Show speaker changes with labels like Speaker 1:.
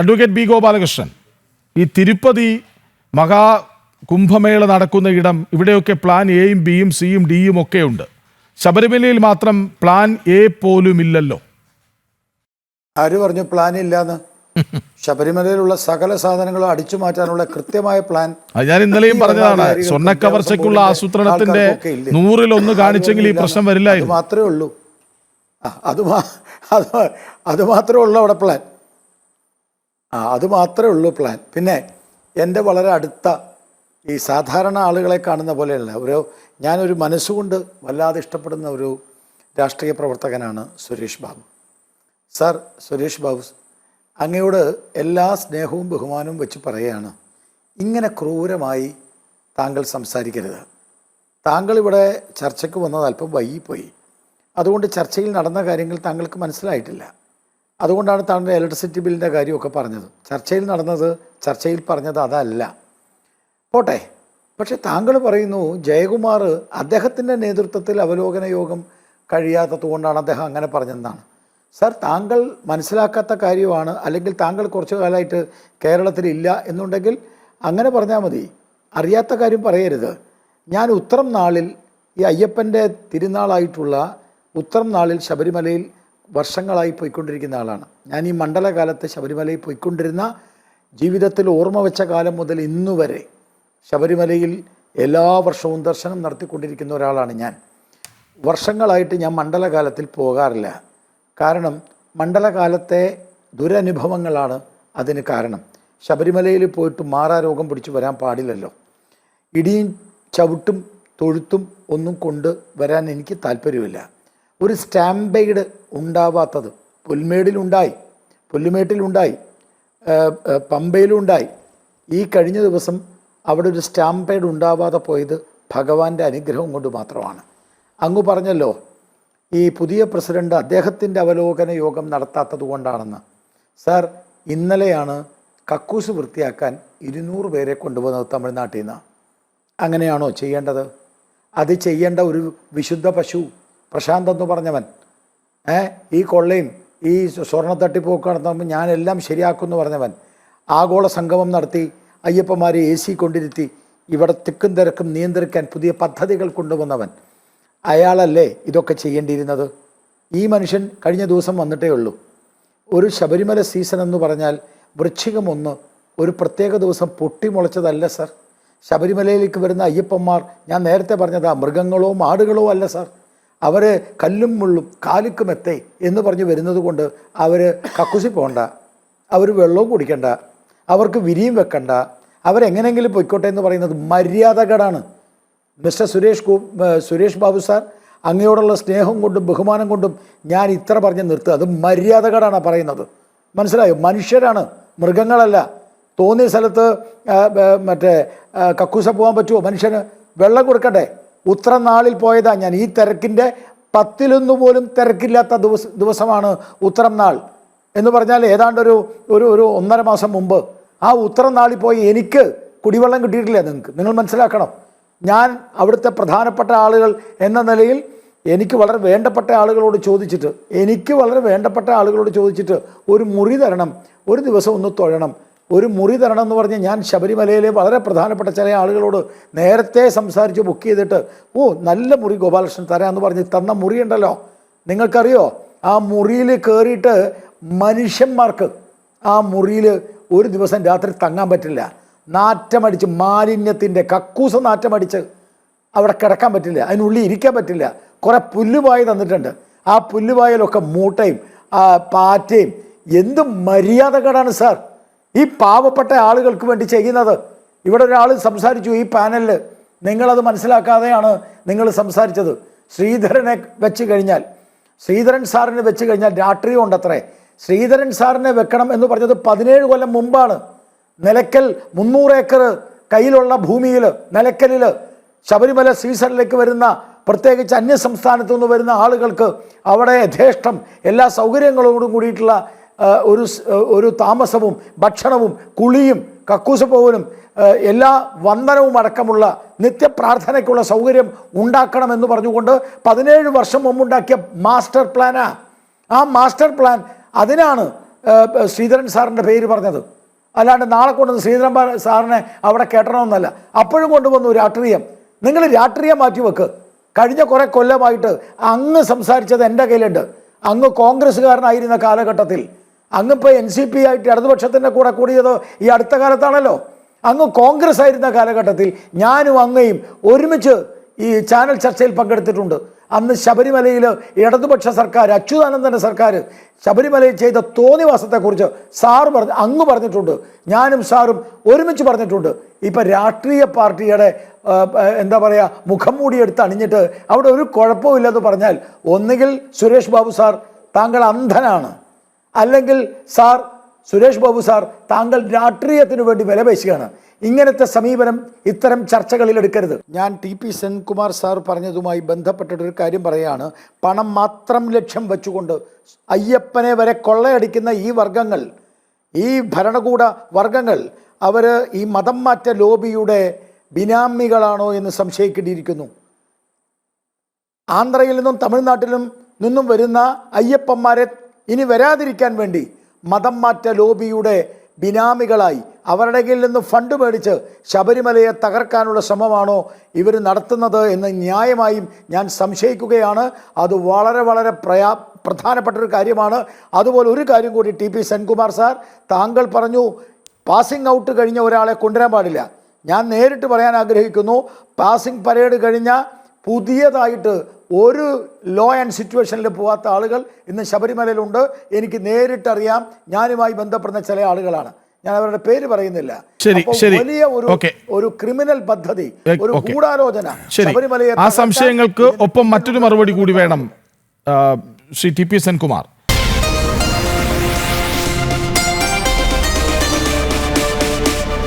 Speaker 1: Advocate B Gopalakrishnan, ഈ തിരുപ്പതി മഹാ കുംഭമേള നടക്കുന്ന ഇടം, ഇവിടെയൊക്കെ പ്ലാൻ എയും ബിയും സിയും ഡിയും ഒക്കെ ഉണ്ട്. ശബരിമലയിൽ മാത്രം പ്ലാൻ എ പോലും ഇല്ലല്ലോ.
Speaker 2: ആര് പറഞ്ഞു പ്ലാൻ ഇല്ലാന്ന്? ശബരിമലയിലുള്ള സകല സാധനങ്ങളും അടിച്ചു മാറ്റാനുള്ള കൃത്യമായ പ്ലാൻ
Speaker 1: ഞാൻ ഇന്നലെയും പറഞ്ഞതാണ്. സ്വർണ്ണക്കവർച്ചയ്ക്കുള്ള ആസൂത്രണത്തിന്റെ 100-1 കാണിച്ചെങ്കിൽ ഈ പ്രശ്നം വരില്ലായിരുന്നു.
Speaker 2: മാത്രമേ ഉള്ളൂ. അത് മാത്രമേ ഉള്ളൂ അവിടെ പ്ലാൻ. അത് മാത്രമേ ഉള്ളൂ പ്ലാൻ. പിന്നെ എൻ്റെ വളരെ അടുത്ത ഈ സാധാരണ ആളുകളെ കാണുന്ന പോലെയല്ല, ഞാനൊരു മനസ്സുകൊണ്ട് വല്ലാതെ ഇഷ്ടപ്പെടുന്ന ഒരു രാഷ്ട്രീയ പ്രവർത്തകനാണ് സുരേഷ് ബാബു സാർ. സുരേഷ് ബാബു, അങ്ങയോട് എല്ലാ സ്നേഹവും ബഹുമാനവും വെച്ച് പറയുകയാണ്, ഇങ്ങനെ ക്രൂരമായി താങ്കൾ സംസാരിക്കരുത്. താങ്കൾ ഇവിടെ ചർച്ചയ്ക്ക് വന്നത് അല്പം വൈകിപ്പോയി. അതുകൊണ്ട് ചർച്ചയിൽ നടന്ന കാര്യങ്ങൾ താങ്കൾക്ക് മനസ്സിലായിട്ടില്ല. അതുകൊണ്ടാണ് താങ്കൾ ഇലക്ട്രിസിറ്റി ബില്ലിൻ്റെ കാര്യമൊക്കെ പറഞ്ഞത്. ചർച്ചയിൽ പറഞ്ഞത് അതല്ല. പോട്ടെ. പക്ഷെ താങ്കൾ പറയുന്നു ജയകുമാർ അദ്ദേഹത്തിൻ്റെ നേതൃത്വത്തിൽ അവലോകന യോഗം കഴിയാത്തത് കൊണ്ടാണ് അദ്ദേഹം അങ്ങനെ പറഞ്ഞതെന്നാണ്. സാർ, താങ്കൾ മനസ്സിലാക്കാത്ത കാര്യമാണ്, അല്ലെങ്കിൽ താങ്കൾ കുറച്ചു കാലമായിട്ട് കേരളത്തിലില്ല എന്നുണ്ടെങ്കിൽ അങ്ങനെ പറഞ്ഞാൽ മതി. അറിയാത്ത കാര്യം പറയരുത്. ഞാൻ ഉത്രം നാളിൽ, ഈ അയ്യപ്പൻ്റെ തിരുനാളായിട്ടുള്ള ഉത്രം നാളിൽ ശബരിമലയിൽ വർഷങ്ങളായി പോയിക്കൊണ്ടിരിക്കുന്ന ആളാണ്. ഞാൻ ഈ മണ്ഡലകാലത്ത് ശബരിമലയിൽ പോയിക്കൊണ്ടിരുന്ന, ജീവിതത്തിൽ ഓർമ്മ വെച്ച കാലം മുതൽ ഇന്നുവരെ ശബരിമലയിൽ എല്ലാ വർഷവും ദർശനം നടത്തിക്കൊണ്ടിരിക്കുന്ന ഒരാളാണ് ഞാൻ. വർഷങ്ങളായിട്ട് ഞാൻ മണ്ഡലകാലത്തിൽ പോകാറില്ല. കാരണം മണ്ഡലകാലത്തെ ദുരനുഭവങ്ങളാണ് അതിന് കാരണം. ശബരിമലയിൽ പോയിട്ട് മാറാരോഗം പിടിച്ചു വരാൻ പാടില്ലല്ലോ. ഇടിയും ചവിട്ടും തൊഴുത്തും ഒന്നും കൊണ്ട് വരാൻ എനിക്ക് താല്പര്യമില്ല. ഒരു സ്റ്റാമ്പേഡ് ഉണ്ടാവാത്തത് പുല്ലുമേട്ടിലുണ്ടായി, പമ്പയിലുണ്ടായി. ഈ കഴിഞ്ഞ ദിവസം അവിടെ ഒരു സ്റ്റാമ്പേഡ് ഉണ്ടാവാതെ പോയത് ഭഗവാന്റെ അനുഗ്രഹം കൊണ്ട് മാത്രമാണ്. അങ്ങ് പറഞ്ഞല്ലോ ഈ പുതിയ പ്രസിഡന്റ് അദ്ദേഹത്തിൻ്റെ അവലോകന യോഗം നടത്താത്തത് കൊണ്ടാണെന്ന്. സാർ, ഇന്നലെയാണ് കക്കൂസ് വൃത്തിയാക്കാൻ 200 പേരെ കൊണ്ടുവന്നത് തമിഴ്നാട്ടിൽ നിന്ന്. അങ്ങനെയാണോ ചെയ്യേണ്ടത്? അത് ചെയ്യേണ്ട ഒരു വിശുദ്ധ പശു പ്രശാന്ത് എന്ന് പറഞ്ഞവൻ, ഈ കൊള്ളയും ഈ സ്വർണ്ണ തട്ടിപ്പൊക്കെ നടത്തുമ്പോൾ ഞാനെല്ലാം ശരിയാക്കുമെന്ന് പറഞ്ഞവൻ, ആഗോള സംഗമം നടത്തി അയ്യപ്പന്മാരെ AC കൊണ്ടിരുത്തി ഇവിടെ തിക്കും തിരക്കും നിയന്ത്രിക്കാൻ പുതിയ പദ്ധതികൾ കൊണ്ടുവന്നവൻ, അയാളല്ലേ ഇതൊക്കെ ചെയ്യേണ്ടിയിരുന്നത്? ഈ മനുഷ്യൻ കഴിഞ്ഞ ദിവസം വന്നിട്ടേ ഉള്ളൂ. ഒരു ശബരിമല സീസൺ എന്ന് പറഞ്ഞാൽ വൃശ്ചികം 1 ഒരു പ്രത്യേക ദിവസം പൊട്ടിമുളച്ചതല്ല സർ. ശബരിമലയിലേക്ക് വരുന്ന അയ്യപ്പന്മാർ, ഞാൻ നേരത്തെ പറഞ്ഞതാ, മൃഗങ്ങളോ മാടുകളോ അല്ല സർ. അവർ കല്ലും മുള്ളും കാലിക്കും എത്തേ എന്ന് പറഞ്ഞ് വരുന്നത് കൊണ്ട് അവർ കക്കുസി പോകണ്ട, അവർ വെള്ളവും കുടിക്കണ്ട, അവർക്ക് വിരിയും വെക്കണ്ട, അവരെങ്ങനെയെങ്കിലും പൊയ്ക്കോട്ടെ എന്ന് പറയുന്നത് മര്യാദകേടാണ്. മിസ്റ്റർ സുരേഷ് ബാബു സാർ, അങ്ങയോടുള്ള സ്നേഹം കൊണ്ടും ബഹുമാനം കൊണ്ടും ഞാൻ ഇത്ര പറഞ്ഞ് നിർത്തുക. അത് മര്യാദകേടാണ് പറയുന്നത്. മനസ്സിലായോ? മനുഷ്യരാണ്, മൃഗങ്ങളല്ല. തോന്നിയ സ്ഥലത്ത് കക്കൂസ പോകാൻ പറ്റുമോ? മനുഷ്യന് വെള്ളം കൊടുക്കട്ടെ. ഉത്രം നാളിൽ പോയതാ ഞാൻ. ഈ തിരക്കിൻ്റെ 10-1 പോലും തിരക്കില്ലാത്ത ദിവസമാണ് ഉത്രം നാൾ എന്ന് പറഞ്ഞാൽ ഏതാണ്ട് ഒരു 1.5 മാസം മുമ്പ്. ആ ഉത്രം നാളിൽ പോയി എനിക്ക് കുടിവെള്ളം കിട്ടിയിട്ടില്ല. നിങ്ങൾ മനസ്സിലാക്കണം. ഞാൻ അവിടുത്തെ പ്രധാനപ്പെട്ട ആളുകൾ എന്ന നിലയിൽ എനിക്ക് വളരെ വേണ്ടപ്പെട്ട ആളുകളോട് ചോദിച്ചിട്ട് ഒരു മുറി തരണം, ഒരു ദിവസം ഒന്ന് തൊഴണം, ഒരു മുറി തരണം എന്ന് പറഞ്ഞ് ഞാൻ ശബരിമലയിലെ വളരെ പ്രധാനപ്പെട്ട ചില ആളുകളോട് നേരത്തെ സംസാരിച്ച് ബുക്ക് ചെയ്തിട്ട്, നല്ല മുറി ഗോപാലകൃഷ്ണൻ തരാമെന്ന് പറഞ്ഞ് തന്ന മുറിയുണ്ടല്ലോ, നിങ്ങൾക്കറിയോ? ആ മുറിയിൽ കയറിയിട്ട് മനുഷ്യന്മാർക്ക് ആ മുറിയിൽ ഒരു ദിവസം രാത്രി തങ്ങാൻ പറ്റില്ല. നാറ്റമടിച്ച്, മാലിന്യത്തിൻ്റെ കക്കൂസ് നാറ്റമടിച്ച് അവിടെ കിടക്കാൻ പറ്റില്ല, അതിനുള്ളിൽ ഇരിക്കാൻ പറ്റില്ല. കുറേ പുല്ലുപായ തന്നിട്ടുണ്ട്. ആ പുല്ലുപായലൊക്കെ മൂട്ടയും പാറ്റയും. എന്ത് മര്യാദകേടാണ് സാർ ഈ പാവപ്പെട്ട ആളുകൾക്ക് വേണ്ടി ചെയ്യുന്നത്. ഇവിടെ ഒരാൾ സംസാരിച്ചു ഈ പാനലിൽ, നിങ്ങളത് മനസ്സിലാക്കാതെയാണ് നിങ്ങൾ സംസാരിച്ചത്. ശ്രീധരൻ സാറിനെ വെച്ച് കഴിഞ്ഞാൽ രാഷ്ട്രീയം ഉണ്ടത്രേ. ശ്രീധരൻ സാറിനെ വെക്കണം എന്ന് പറഞ്ഞത് 17 കൊല്ലം മുമ്പാണ്. നിലയ്ക്കൽ 300 ഏക്കർ കയ്യിലുള്ള ഭൂമിയിൽ, നിലയ്ക്കലിൽ ശബരിമല സീസണിലേക്ക് വരുന്ന, പ്രത്യേകിച്ച് അന്യ സംസ്ഥാനത്തു നിന്ന് വരുന്ന ആളുകൾക്ക് അവിടെ യഥേഷ്ടം എല്ലാ സൗകര്യങ്ങളോടും കൂടിയിട്ടുള്ള ഒരു താമസവും ഭക്ഷണവും കുളിയും കക്കൂസ് പോകലും എല്ലാ വന്ദനവും അടക്കമുള്ള നിത്യപ്രാർത്ഥനയ്ക്കുള്ള സൗകര്യം ഉണ്ടാക്കണമെന്ന് പറഞ്ഞുകൊണ്ട് 17 വർഷം മുമ്പുണ്ടാക്കിയ മാസ്റ്റർ പ്ലാനാ. ആ മാസ്റ്റർ പ്ലാൻ അതിനാണ് ശ്രീധരൻ സാറിൻ്റെ പേര് പറഞ്ഞത്. അല്ലാണ്ട് നാളെ കൊണ്ടുവന്ന് ശ്രീധരൻ സാറിനെ അവിടെ കെട്ടണമെന്നല്ല. അപ്പോഴും കൊണ്ടുവന്നു രാഷ്ട്രീയം. നിങ്ങൾ രാഷ്ട്രീയം മാറ്റി വെക്ക്. കഴിഞ്ഞ കുറേ കൊല്ലമായിട്ട് അങ്ങ് സംസാരിച്ചത് എൻ്റെ കയ്യിലുണ്ട്. അങ്ങ് കോൺഗ്രസ്സുകാരനായിരുന്ന കാലഘട്ടത്തിൽ, അങ്ങിപ്പോൾ NCP ആയിട്ട് ഇടതുപക്ഷത്തിൻ്റെ കൂടെ കൂടിയത് ഈ അടുത്ത കാലത്താണല്ലോ. അങ്ങ് കോൺഗ്രസ് ആയിരുന്ന കാലഘട്ടത്തിൽ ഞാനും അങ്ങയും ഒരുമിച്ച് ഈ ചാനൽ ചർച്ചയിൽ പങ്കെടുത്തിട്ടുണ്ട്. അന്ന് ശബരിമലയിൽ ഇടതുപക്ഷ സർക്കാർ, അച്യുതാനന്ദൻ്റെ സർക്കാർ ശബരിമലയിൽ ചെയ്ത തോന്നിവാസത്തെക്കുറിച്ച് അങ്ങ് പറഞ്ഞിട്ടുണ്ട്, ഞാനും സാറും ഒരുമിച്ച് പറഞ്ഞിട്ടുണ്ട്. ഇപ്പം രാഷ്ട്രീയ പാർട്ടിയുടെ എന്താ പറയുക, മുഖം മൂടിയെടുത്ത് അണിഞ്ഞിട്ട് അവിടെ ഒരു കുഴപ്പമില്ലെന്ന് പറഞ്ഞാൽ, ഒന്നുകിൽ സുരേഷ് ബാബു സാർ താങ്കൾ അന്ധനാണ്, അല്ലെങ്കിൽ സുരേഷ് ബാബു സാർ താങ്കൾ രാഷ്ട്രീയത്തിന് വേണ്ടി വിലപേശുകയാണ്. ഇങ്ങനത്തെ സമീപനം ഇത്തരം ചർച്ചകളിൽ എടുക്കരുത്. ഞാൻ TP സെൻകുമാർ സാർ പറഞ്ഞതുമായി ബന്ധപ്പെട്ടിട്ടൊരു കാര്യം പറയുകയാണ്. പണം മാത്രം ലക്ഷ്യം വെച്ചുകൊണ്ട് അയ്യപ്പനെ വരെ കൊള്ളയടിക്കുന്ന ഈ വർഗങ്ങൾ, ഈ ഭരണകൂട വർഗങ്ങൾ, അവർ ഈ മതം മാറ്റ ലോബിയുടെ ബിനാമികളാണോ എന്ന് സംശയിക്കേണ്ടിയിരിക്കുന്നു. ആന്ധ്രയിൽ നിന്നും തമിഴ്നാട്ടിലും നിന്നും വരുന്ന അയ്യപ്പന്മാരെ ഇനി വരാതിരിക്കാൻ വേണ്ടി മതം മാറ്റ ലോബിയുടെ ബിനാമികളായി അവരുടെ കയ്യിൽ നിന്ന് ഫണ്ട് മേടിച്ച് ശബരിമലയെ തകർക്കാനുള്ള ശ്രമമാണോ ഇവർ നടത്തുന്നത് എന്ന് ന്യായമായും ഞാൻ സംശയിക്കുകയാണ്. അത് വളരെ വളരെ പ്രധാനപ്പെട്ടൊരു കാര്യമാണ്. അതുപോലെ ഒരു കാര്യം കൂടി, TP സെൻകുമാർ സാർ, താങ്കൾ പറഞ്ഞു പാസിംഗ് ഔട്ട് കഴിഞ്ഞ ഒരാളെ കൊണ്ടുവരാൻ പാടില്ല. ഞാൻ നേരിട്ട് പറയാൻ ആഗ്രഹിക്കുന്നു, പാസിംഗ് പരേഡ് കഴിഞ്ഞ പുതിയതായിട്ട് ഒരു ലോ ആൻഡ് സിറ്റുവേഷനിൽ പോകാത്ത ആളുകൾ ഇന്ന് ശബരിമലയിലുണ്ട്. എനിക്ക് നേരിട്ടറിയാം. ഞാനുമായി ബന്ധപ്പെടുന്ന ചില ആളുകളാണ്. ഞാൻ അവരുടെ പേര് പറയുന്നില്ല. വലിയ ഒരു ക്രിമിനൽ പദ്ധതി, ഒരു ഗൂഢാലോചന ശബരിമലയെ.
Speaker 1: ആ സംശയങ്ങൾക്ക് ഒപ്പം മറ്റൊരു മറുപടി കൂടി വേണം ശ്രീ TP സെൻകുമാർ.